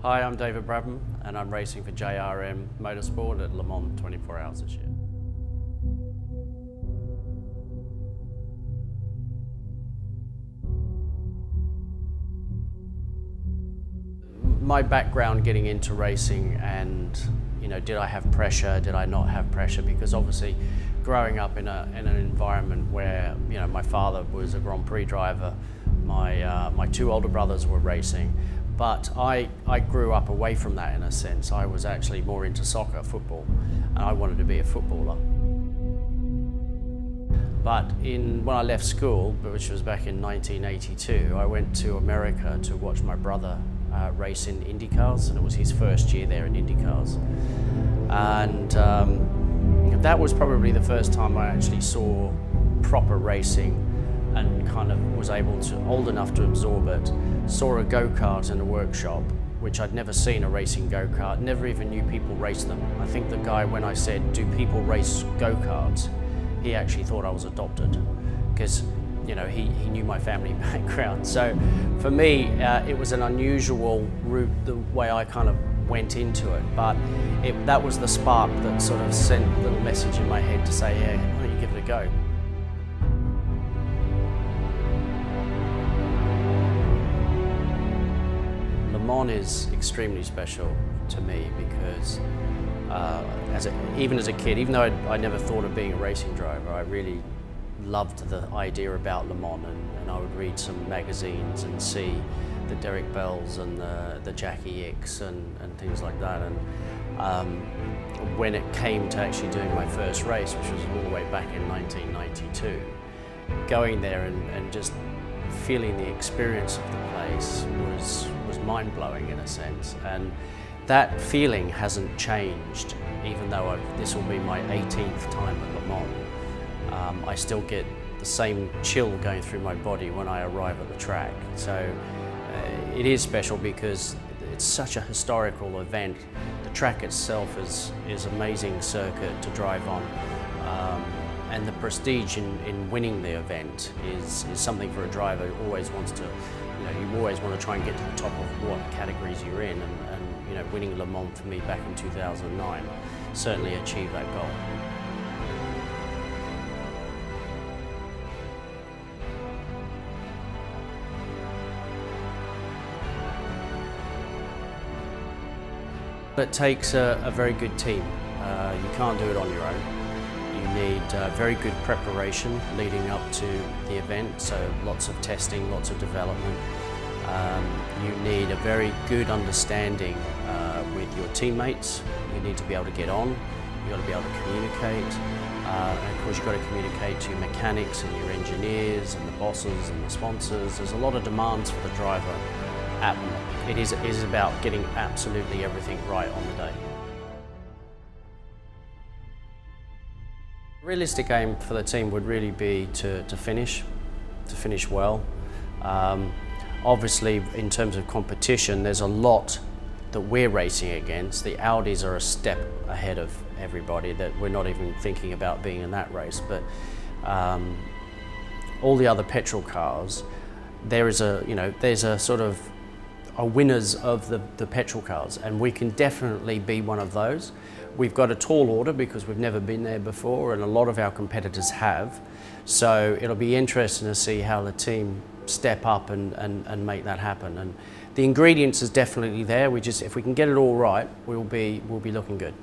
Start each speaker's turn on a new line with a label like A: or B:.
A: Hi, I'm David Brabham and I'm racing for JRM Motorsport at Le Mans 24 Hours this year. My background getting into racing and, did I have pressure, did I not have pressure? Because obviously growing up in an environment where, my father was a Grand Prix driver, my two older brothers were racing, but I grew up away from that in a sense. I was actually more into soccer, football, and I wanted to be a footballer. But when I left school, which was back in 1982, I went to America to watch my brother race in Indy cars, and it was his first year there in Indy cars. And that was probably the first time I actually saw proper racing and kind of was old enough to absorb it. Saw a go-kart in a workshop, which I'd never seen a racing go-kart, never even knew people race them. I think the guy, when I said, "Do people race go-karts?" he actually thought I was adopted, because he knew my family background. So for me, it was an unusual route, the way I kind of went into it, but that was the spark that sort of sent a little message in my head to say, yeah, why don't you give it a go? Le Mans is extremely special to me because even as a kid, even though I never thought of being a racing driver, I really loved the idea about Le Mans, and I would read some magazines and see the Derek Bells and the Jackie Icks and things like that. And when it came to actually doing my first race, which was all the way back in 1992, going there and just feeling the experience of the place was mind-blowing in a sense. And that feeling hasn't changed, even though this will be my 18th time at Le Mans. I still get the same chill going through my body when I arrive at the track. So it is special because it's such a historical event. The track itself is amazing circuit to drive on. And the prestige in winning the event is something for a driver who always wants to, you always want to try and get to the top of what categories you're in, and winning Le Mans for me back in 2009 certainly achieved that goal. It takes a very good team. You can't do it on your own. You need very good preparation leading up to the event, so lots of testing, lots of development. You need a very good understanding with your teammates. You need to be able to get on, you've got to be able to communicate, and of course you've got to communicate to your mechanics and your engineers and the bosses and the sponsors. There's a lot of demands for the driver at them. It is about getting absolutely everything right on the day. The realistic aim for the team would really be to finish well. Obviously, in terms of competition, there's a lot that we're racing against. The Audis are a step ahead of everybody, that we're not even thinking about being in that race. But all the other petrol cars, there's a sort of winners of the petrol cars, and we can definitely be one of those. We've got a tall order because we've never been there before, and a lot of our competitors have. So it'll be interesting to see how the team step up and make that happen. And the ingredients is definitely there. If we can get it all right, we'll be looking good.